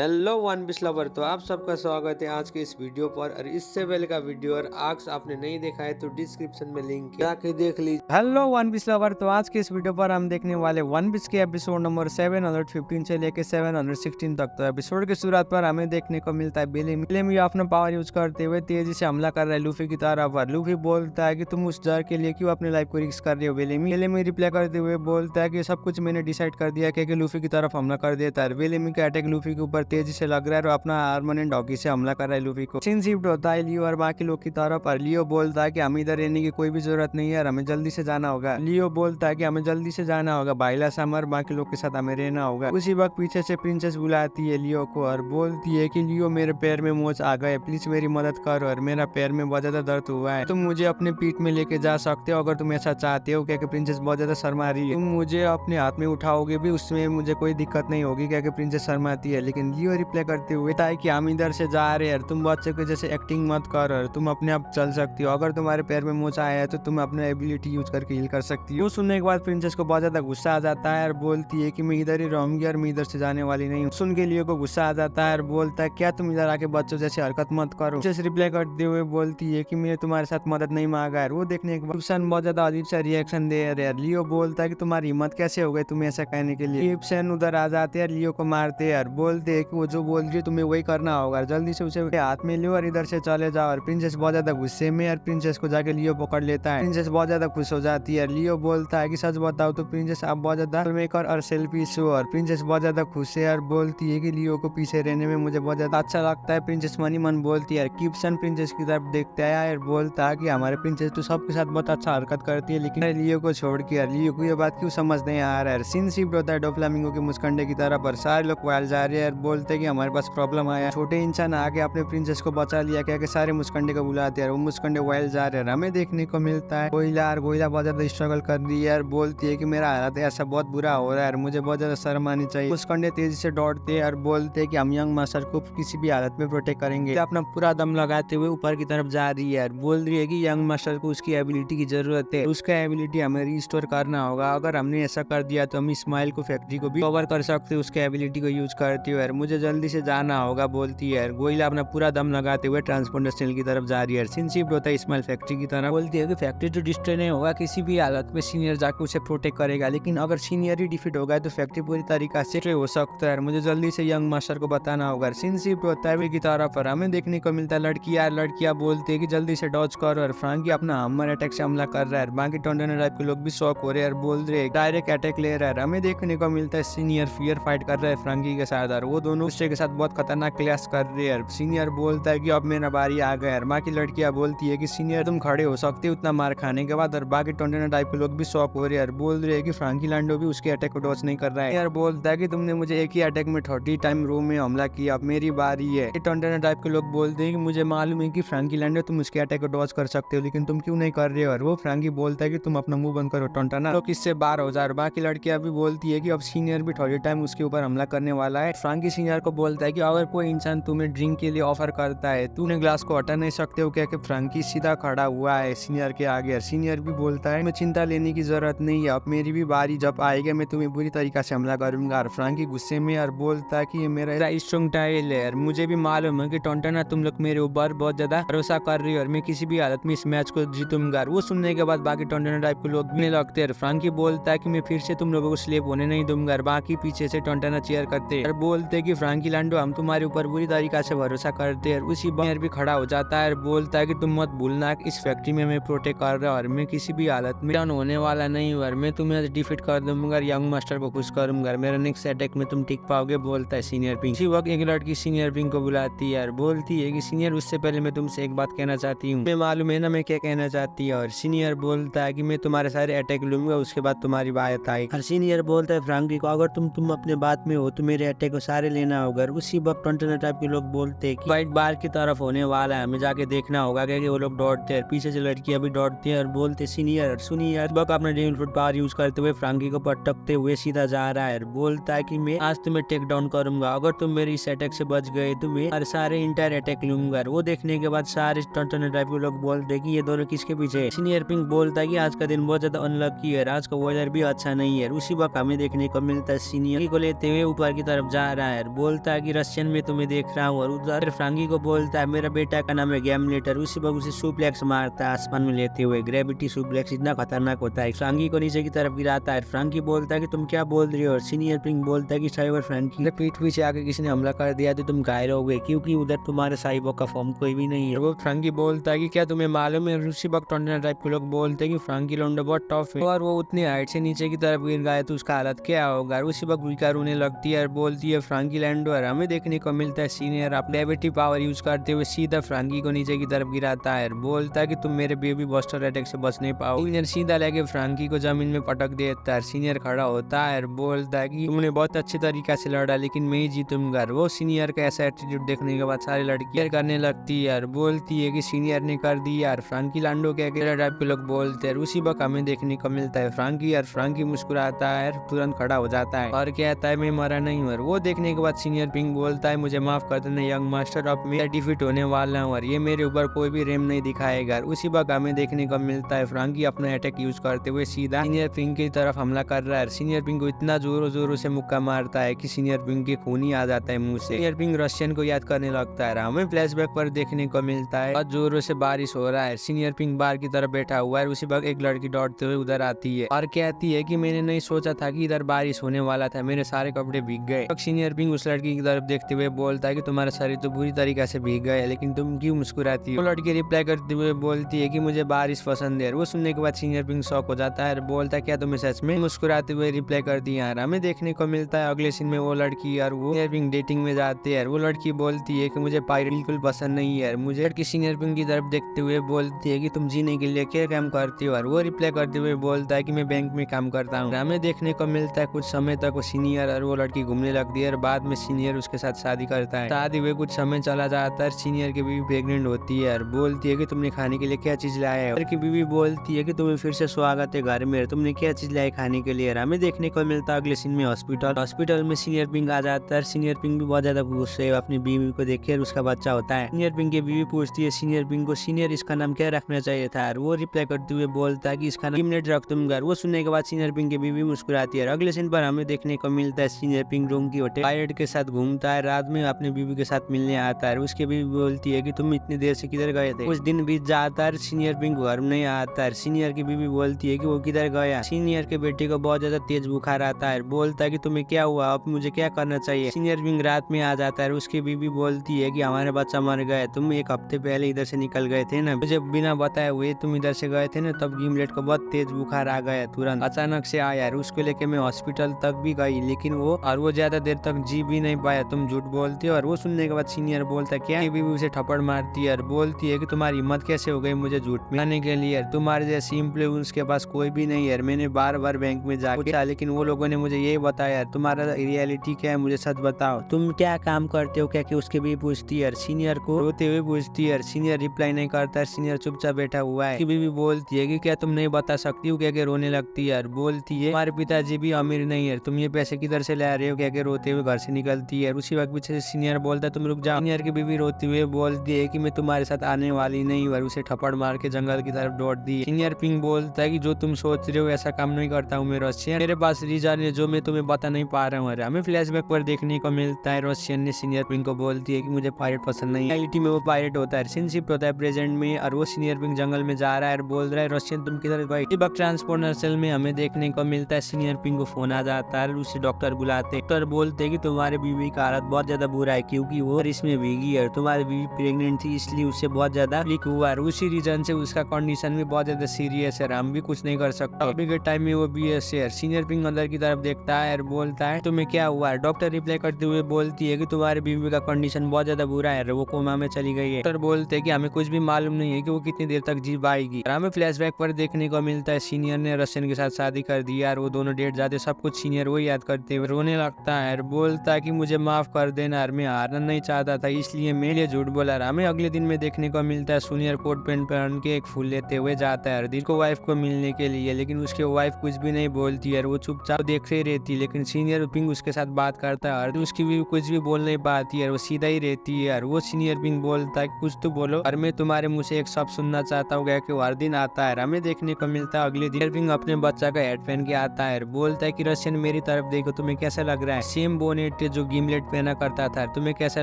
Hello one piece lover. तो आप सबका स्वागत है आज के इस वीडियो पर। और इससे पहले का वीडियो और आज आपने नहीं देखा है तो डिस्क्रिप्शन में लिंक है, जाके देख लीजिए। Hello one piece lover. तो आज के इस वीडियो पर हम देखने वाले वन पीस के एपिसोड नंबर 715 से लेके 716 तक। तो एपिसोड की शुरुआत पर हमें देखने को मिलता है बेलेमी अपना पावर यूज करते हुए तेजी से हमला कर रहा है लूफी की तरफ। पर लूफी बोलता है कि तुम उस डर के लिए क्यों अपने लाइफ को रिस्क कर रहे हो। बेलेमी रिप्लाई करते हुए बोलता है कि सब कुछ मैंने डिसाइड कर दिया कि लूफी की तरफ हमला कर देता है। बेलेमी का अटैक लूफी के ऊपर तेजी से लग रहा है और अपना परमानेंट डॉगी से हमला कर रहा है लूफी को। सीन शिफ्ट होता है लियो और बाकी लोग की तरफ। पर लियो बोलता है कि हमें इधर रहने की कोई भी जरूरत नहीं है और हमें जल्दी से जाना होगा। लियो बोलता है कि हमें जल्दी से जाना होगा बाइला समर, बाकी लोग के साथ हमें रहना होगा। उसी वक्त पीछे से प्रिंसेस बुलाती है लियो को और बोलती है कि लियो मेरे पैर में मोच आ गए, प्लीज मेरी मदद करो और मेरा पैर में बहुत ज्यादा दर्द हुआ है, तुम मुझे अपने पीठ में लेके जा सकते हो अगर तुम ऐसा चाहते हो। क्या प्रिंसेस बहुत ज्यादा शर्मा रही है, तुम मुझे अपने हाथ में उठाओगे भी उसमें मुझे कोई दिक्कत नहीं होगी। क्या प्रिंसेस शर्माती है, लेकिन लियो रिप्लाई करते हुए कि हम इधर से जा रहे हैं, तुम बच्चे के जैसे एक्टिंग मत करो, तुम अपने आप चल सकती हो, अगर तुम्हारे पैर में मोच आया है तो तुम अपने एबिलिटी यूज करके हील कर सकती हो। सुनने के बाद प्रिंसेस को बहुत ज्यादा गुस्सा आ जाता है और बोलती है कि मैं इधर ही रहूंगी और मैं इधर से जाने वाली नहीं हूँ। सुन के लियो को गुस्सा आ जाता है और बोलता है क्या तुम इधर आके बच्चों जैसे हरकत मत करो। प्रिंसेस रिप्लाई करते हुए बोलती है कि मैंने तुम्हारे साथ मदद नहीं मांगा है। वो देखने के बाद बहुत ज्यादा अजीब सा रिएक्शन दे रहे हैं। लियो बोलता है कि तुम्हारी हिम्मत कैसे हो गई तुम्हें ऐसा कहने के लिए। गिब्सन उधर आ जाते हैं, लियो को मारते हैं और बोलते हैं कि वो जो बोल रही है तुम्हें वही करना होगा, जल्दी से उसे हाथ में लो और इधर से चले जाओ। और प्रिंसेस बहुत ज्यादा गुस्से में और प्रिंसेस को जाके लियो पकड़ लेता है। प्रिंसेस बहुत ज्यादा खुश हो जाती है। लियो बोलता है कि सच बताओ तो प्रिंसेस आप बहुत ज्यादा मेकर और सेल्फिश हो। और प्रिंसेस बहुत ज्यादा खुश है और बोलती है कि लियो को पीछे रहने में मुझे बहुत ज्यादा अच्छा लगता है। प्रिंसेस मनी मन बोलती है। गिब्सन प्रिंसेस की तरफ देखता है और बोलता है कि हमारे प्रिंसेस तो सबके साथ बहुत अच्छा हरकत करती है, लेकिन लियो को छोड़ के। लियो को ये बात क्यों समझ नहीं आ रहा है। सीन शिफ्ट होता है डोफ्लामिंगो के मुस्कंडे की तरफ और सारे लोग वायल जा रहे हैं और बोलते हैं कि हमारे पास प्रॉब्लम आया। छोटे इंसान आके अपने प्रिंसेस को बचा लिया क्या सारे मुस्कंडे को बुलाते हैं। वो मुस्कंडे वाइल जा रहे हैं। हमें देखने को मिलता है गोइला बहुत ज्यादा स्ट्रगल कर रही है और बोलती है कि मेरा हालत ऐसा बहुत बुरा हो रहा है और मुझे बहुत ज्यादा शर्म आनी चाहिए। मुस्कंडे तेजी से दौड़ते हैं और बोलते हैं कि हम यंग मास्टर को किसी भी हालत में प्रोटेक्ट करेंगे। अपना पूरा दम लगाते हुए ऊपर की तरफ जा रही है और बोल रही है कि यंग मास्टर को उसकी एबिलिटी की जरूरत है, उसका एबिलिटी हमें रिस्टोर करना होगा। अगर हमने ऐसा कर दिया तो हम इस्माइल को फैक्ट्री को भी कवर कर सकते हैं उसके एबिलिटी को यूज करते हुए। मुझे जल्दी से जाना होगा बोलती है। गोइला अपना पूरा दम लगाते हुए ट्रांसपोर्टर सेल की तरफ जा रही है। सीन शिफ्ट होता है इस्माइल फैक्ट्री की तरफ। बोलती है कि फैक्ट्री तो डिस्ट्रॉय नहीं होगा, किसी भी हालत में सीनियर जाकर उसे प्रोटेक्ट करेगा, लेकिन अगर सीनियर ही डिफीट होगा तो फैक्ट्री पूरी तरीका से हो सकता है। मुझे जल्दी से यंग मास्टर को बताना होगा। सीन शिफ्ट होता है की तरफ पर हमें देखने को मिलता है लड़कियां बोलती है कि जल्दी से डॉज करो और फ्रांकी अपना हमर अटैक से हमला कर रहा है। बाकी टोंडन टाइप के लोग भी शॉक हो रहे हैं और बोल रहे हैं डायरेक्ट अटैक ले रहा है। हमें देखने को मिलता है सीनियर फियर फाइट कर रहा है फ्रांकी के साथ और वो दोनों दूसरे के साथ बहुत खतरनाक क्लैश कर रहे हैं। सीनियर बोलता है कि अब मेरा बारी आ गया है। बाकी लड़कियां बोलती है कि सीनियर तुम खड़े हो सकते हो उतना मार खाने के बाद। और बाकी टोंडन टाइप के लोग भी शॉक हो रहे हैं और बोल रहे हैं कि फ्रांकी लैंडो भी उसके अटैक को डॉज नहीं कर रहा है। यार बोलता है कि तुमने मुझे एक ही अटैक में 30 टाइम रूम में हमला किया, अब मेरी बारी है। टोंडन टाइप के लोग बोलते हैं कि मुझे मालूम है कि फ्रांकी लैंडो तुम उसके अटैक को डॉज कर सकते हो, लेकिन तुम क्यों नहीं कर रहे हो। और वो फ्रांकी बोलता है कि तुम अपना मुंह बंद करो टोंटना, तो किससे 12,000। बाकी लड़कियां भी बोलती है कि अब सीनियर भी 30 टाइम उसके ऊपर हमला करने वाला है। फ्रांकी सीनियर को बोलता है कि अगर कोई इंसान तुम्हें ड्रिंक के लिए ऑफर करता है तूने ग्लास को हटा नहीं सकते हो क्या। फ्रांकी सीधा खड़ा हुआ है सीनियर के आगे। सीनियर भी बोलता है मैं चिंता लेने की जरूरत नहीं है, अब मेरी भी बारी जब आएगा मैं तुम्हें बुरी तरीका से हमला करूंगा। और फ्रांकी गुस्से में और बोलता है कि ये मेरा स्ट्रॉन्ग टाइल है, मुझे भी मालूम है कि टोंटना तुम लोग मेरे ऊपर बहुत ज्यादा भरोसा कर रही हो और मैं किसी भी हालत में इस मैच को जीतूंगा। वो सुनने के बाद बाकी टोंटना टाइप के लोग भी लगते हैं। फ्रांकी बोलता है कि मैं फिर से तुम लोगों को स्लेप होने नहीं दूंगा। बाकी पीछे से टोंटना चेयर करते हैं और बोलते हैं कि फ्रांकी लैंडो हम तुम्हारे ऊपर बुरी तरीका से भरोसा करते हैं। उसी बार भी खड़ा हो जाता है और बोलता है कि तुम मत भूलना इस फैक्ट्री में मैं प्रोटेक्ट कर रहा हूँ और मैं किसी भी हालत में डन होने वाला नहीं हूँ और मैं तुम्हें डिफीट कर दूंगा, यंग मास्टर को खुश करूंगा, मेरा नेक्स्ट अटैक में तुम टिक पाओगे, बोलता है सीनियर पिंक। इसी वक्त एक लड़की सीनियर पिंक को बुलाती है और बोलती है कि सीनियर उससे पहले मैं तुमसे एक बात कहना चाहती हूँ, मैं मालूम है ना मैं क्या कहना चाहती है। और सीनियर बोलता है कि मैं तुम्हारे सारे अटैक लूंगा उसके बाद तुम्हारी बात आई। और सीनियर बोलता है फ्रांकी को अगर तुम अपने बात में हो तो मेरे अटैक को सारे लेना होगा। उसी वक्त टोंटना टाइप के लोग बोलते हैं कि वाइट बार की तरफ होने वाला है, हमें जाके देखना होगा क्योंकि वो लोग दौड़ते हैं। पीछे से लड़कियां भी दौड़ती हैं और बोलते सीनियर सुनिए। बक अपना ड्रीम फ्रूट पावर यूज करते हुए फ्रांकी को पटकते हुए सीधा जा रहा है। बोलता है कि मैं आज तुम्हें टेक डाउन करूंगा, अगर तुम मेरी इस अटैक से बच गए तो मैं और सारे इंटायर अटैक लूंगा। वो देखने के बाद सारे टोंटना टाइप के लोग बोलते हैं कि ये दोनों किसके पीछे है। सीनियर पिंक बोलता है कि आज का दिन बहुत ज्यादा अनलकी है, आज का वेदर भी अच्छा नहीं है। उसी वक्त हमें देखने को मिलता है सीनियर को लेते हुए ऊपर की तरफ जा रहा है। बोलता है कि रशियन में तुम्हें देख रहा हूँ, और उधर फ्रांकी को बोलता है मेरा बेटा का नाम है गैमलेटर। उसी वक्त उसे सुप्लेक्स मारता है आसमान में लेते हुए। ग्रेविटी सुप्लेक्स इतना खतरनाक होता है, फ्रांकी को नीचे की तरफ गिराता है। फ्रांकी बोलता है कि तुम क्या बोल रही हो, और सीनियर पिंक बोलता है कि साइबर फ्रांकी पीठ पीछे आके किसी ने हमला कर दिया तो तुम घायल हो गए, क्योंकि उधर तुम्हारे साइबो का फॉर्म कोई भी नहीं है। वो फ्रांकी बोलता है कि क्या तुम्हें मालूम है, उसी वक्त टॉन्टिना टाइप के लोग बोलते हैं कि फ्रांकी लोंडो बहुत टफ है, और वो उतनी हाइट से नीचे की तरफ गिर गया तो उसका हालत क्या होगा। उसी वक्त विका रोने लगती है और बोलती है फ्रांकी लैंडो। हमें देखने को मिलता है सीनियर अपने ग्रेविटी पावर यूज करते हुए सीधा फ्रांकी को नीचे की तरफ गिराता है, बोलता है कि तुम मेरे बेबी बस्टर अटैक से बच नहीं पाओ। सीनियर सीधा लेके फ्रांकी को जमीन में पटक देता है। सीनियर खड़ा होता है और बोलता है कि तुमने बहुत अच्छे तरीका से लड़ा, लेकिन मैं ही जीतूंगा। वो सीनियर का ऐसा एटीट्यूड देखने के बाद सारी लड़कियां करने लगती है और बोलती है कि सीनियर ने कर दिया, और फ्रांकी लैंडो के अकेले टाइप के लोग बोलते हैं। उसी वक्त हमें देखने को मिलता है फ्रांकी, और फ्रांकी मुस्कुराता है, तुरंत खड़ा हो जाता है और कहता है मैं मरा नहीं हूँ। वो देखने के बाद सीनियर पिंक बोलता है मुझे माफ कर देना यंग मास्टर, अब मैं डिफीट होने वाला हूँ और ये मेरे ऊपर कोई भी रेम नहीं दिखाएगा। उसी वक्त हमें देखने को मिलता है फ्रांकी अपना अटैक यूज करते हुए सीधा सीनियर पिंक की तरफ हमला कर रहा है। सीनियर पिंक को इतना जोरों जोरों से मुक्का मारता है कि सीनियर पिंक के खून ही आ जाता है मुंह से। सीनियर पिंक रशियन को याद करने लगता है। हमें फ्लैशबैक पर देखने को मिलता है बहुत जोरों से बारिश हो रहा है। सीनियर पिंक बार की तरफ बैठा हुआ है। उसी वक्त एक लड़की दौड़ते हुए उधर आती है और कहती है कि मैंने नहीं सोचा था कि इधर बारिश होने वाला था, मेरे सारे कपड़े भीग गए। सीनियर पिंक उस लड़की की तरफ देखते हुए बोलता है कि तुम्हारा शरीर तो बुरी तरीके से भीग गया, लेकिन तुम क्यों मुस्कुराती हो। वो लड़की रिप्लाई करते हुए बोलती है कि मुझे बारिश पसंद है। वो सुनने के बाद सीनियर पिंक शॉक हो जाता है और बोलता है क्या तुम्हें सच में, मुस्कुराते हुए रिप्लाई करती है। हमें देखने को मिलता है अगले सीन में वो लड़की और वो सीनियर पिंक डेटिंग में जाते हैं। वो लड़की बोलती है कि मुझे पायरेट बिल्कुल पसंद नहीं है। मुझे लड़की सीनियर पिंक की तरफ देखते हुए बोलती है कि तुम जीने के लिए क्या काम करती हो, और वो रिप्लाई करते हुए बोलता है कि मैं बैंक में काम करता हूँ। हमें देखने को मिलता है कुछ समय तक वो सीनियर और वो लड़की घूमने लगती है और बाद में सीनियर उसके साथ शादी करता है। शादी हुए कुछ समय चला जाता है, सीनियर की बीवी प्रेग्नेंट होती है और बोलती है कि तुमने खाने के लिए क्या चीज लाया है। की बीवी बोलती है कि तुम्हें फिर से स्वागत है घर में, तुमने क्या चीज लाई खाने के लिए। हमें देखने को मिलता है अगले सीन में हॉस्पिटल में सीनियर पिंक आ जाता है। सीनियर पिंक भी बहुत ज्यादा खुश है अपनी बीवी को देख कर, उसका बच्चा होता है। सीनियर पिंक की बीवी पूछती है सीनियर पिंक को सीनियर इसका नाम क्या रखना चाहिए था, और वो रिप्लाई करते हुए बोलता है कि इसका नाम गिमलेट रख दूंगा। वो सुनने के बाद सीनियर पिंक की बीवी मुस्कुराती है। अगले सीन पर हमें देखने को मिलता है सीनियर पिंक रूम की होटल पायलट के साथ घूमता है, रात में अपनी बीवी के साथ मिलने आता है। उसकी बीवी बोलती है कि तुम इतनी देर से किधर गए थे। कुछ दिन बीत जाता है, सीनियर पिंक घर में नहीं आता है। सीनियर की बीवी बोलती है कि वो किधर गया। सीनियर के बेटे को बहुत ज्यादा तेज बुखार आता है, बोलता है कि तुम्हें क्या हुआ, अब मुझे क्या करना चाहिए। सीनियर पिंक रात में आ जाता है। उसकी बीवी बोलती है कि हमारा बच्चा मर गया, तुम एक हफ्ते पहले इधर से निकल गए थे ना, मुझे बिना बताए हुए तुम इधर से गए थे ना, तब गिमलेट को बहुत तेज बुखार आ गया, तुरंत अचानक से आया। उसको लेके मैं हॉस्पिटल तक भी गई, लेकिन वो ज्यादा देर तक जी भी नहीं पाया, तुम झूठ बोलती हो। और वो सुनने के बाद सीनियर बोलता है क्या, बीवी उसे थप्पड़ मारती है और बोलती है कि तुम्हारी हिम्मत कैसे हो गई मुझे झूठ मिलाने के लिए, तुम्हारे जैसे इन्फ्लुएंस के पास कोई भी नहीं है। मैंने बार बार बैंक में जाके पूछा, लेकिन वो लोगों ने मुझे यही बताया, तुम्हारा रियलिटी क्या है मुझे सच बताओ, तुम क्या काम करते हो क्या। कि उसके भी पूछती है, सीनियर को रोते हुए पूछती है। सीनियर रिप्लाई नहीं करता है, सीनियर चुपचाप बैठा हुआ है। बीवी बोलती है कि क्या तुम नहीं बता सकती हो, क्या रोने लगती है और बोलती है हमारे पिताजी भी अमीर नहीं है, तुम ये पैसे किधर से ला रहे हो, क्या रोते हुए घर से निकलती है। उसी वक्त पीछे सीनियर बोलता है तुम रुक जाओ। सीनियर की बीवी रोती हुए बोलती है कि मैं तुम्हारे साथ आने वाली नहीं हूँ, और उसे थप्पड़ मार के जंगल की तरफ दौड़ दी। सीनियर पिंक बोलता है कि जो तुम सोच रहे हो ऐसा काम नहीं करता हूँ मैं रशियन, मेरे पास रीजन है जो मैं तुम्हें बता नहीं पा रहा हूँ। हमें फ्लैशबैक पर देखने को मिलता है रशियन ने सीनियर पिंक को बोलती है कि मुझे पायलट पसंद नहीं है। रियलिटी में वो पायलट होता है, रिलेशनशिप होता है प्रेजेंट में, और वो सीनियर पिंक जंगल में जा रहा है और बोल रहा है रशियन तुम किधर गए। ट्रांसपोर्टर सेल में हमें देखने को मिलता है सीनियर पिंक को फोन आ जाता है, उसे डॉक्टर बुलाते हैं। डॉक्टर बोलते हैं कि तुम्हारे बीवी का हालत बहुत ज्यादा बुरा है, क्योंकि वो इसमें भीगी है, तुम्हारी बीवी प्रेग्नेंट थी इसलिए उससे बहुत ज्यादा लीक हुआ है, उसी रीजन से उसका कंडीशन भी बहुत ज्यादा सीरियस है, हम भी कुछ नहीं कर सकते। अभी के टाइम में वो BS है। सीनियर पिंक अंदर की तरफ देखता है और बोलता है तुम्हें क्या हुआ है। डॉक्टर रिप्लाई करते हुए बोलती है कि तुम्हारी बीवी का कंडीशन बहुत ज्यादा बुरा है, वो कोमा में चली गई है। डॉक्टर बोलते हैं कि हमें कुछ भी मालूम नहीं है कि वो कितनी देर तक जी पाएगी। हमें फ्लैशबैक पर देखने को मिलता है सीनियर ने रशियन के साथ शादी कर दिया और वो दोनों डेट जाते, सब कुछ सीनियर वो याद करते हुए रोने लगता है और बोलता है कि मुझे माफ कर देना, मैं हारना नहीं चाहता था इसलिए मैं ये झूठ बोला। हमें अगले दिन में देखने को मिलता है सीनियर कोट पेंट पहन के एक फूल लेते हुए जाता है दिल को वाइफ को मिलने के लिए, लेकिन उसके वाइफ कुछ भी नहीं बोलती है, वो चुपचाप देखते रहती है। लेकिन सीनियर पिंक उसके साथ बात करता है और उसकी भी कुछ भी बोल नहीं पाती है, वो सीधा ही रहती है। और वो सीनियर पिंक बोलता है कुछ तो बोलो, और मैं तुम्हारे मुंह से एक शब्द सुनना चाहता हूँ कि हर दिन आता है। हमें देखने को मिलता है अगले दिन पिंक अपने बच्चा का हेड पहन के आता है, बोलता है कि रशियन मेरी तरफ देखो तुम्हें कैसा लग रहा है, सेम बोनेट हेलमेट जो गिमलेट पहना करता था, तुम्हें कैसा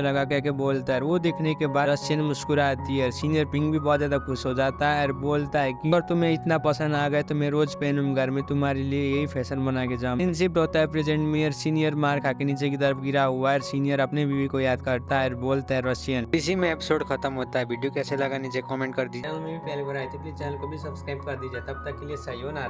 लगा कह के बोलता है। वो देखने के बाद रशियन मुस्कुराती है। सीनियर पिंग भी बहुत ज्यादा खुश हो जाता है और बोलता है कि अगर तुम्हें इतना पसंद आ गया तो मैं रोज पहनूंगा, घर में तुम्हारे लिए यही फैशन बना के जाऊँ। शिफ्ट होता है प्रेजेंट में और सीनियर मार खा के नीचे की तरफ गिरा हुआ है। सीनियर अपने बीवी को याद करता है और बोलता है रशियन। इसी में एपिसोड खत्म होता है। वीडियो कैसे लगा नीचे कमेंट कर दीजिए। चैनल में भी पहली बार आए थे प्लीज चैनल को भी सब्सक्राइब कर दीजिए। तब तक के लिए सही हो ना।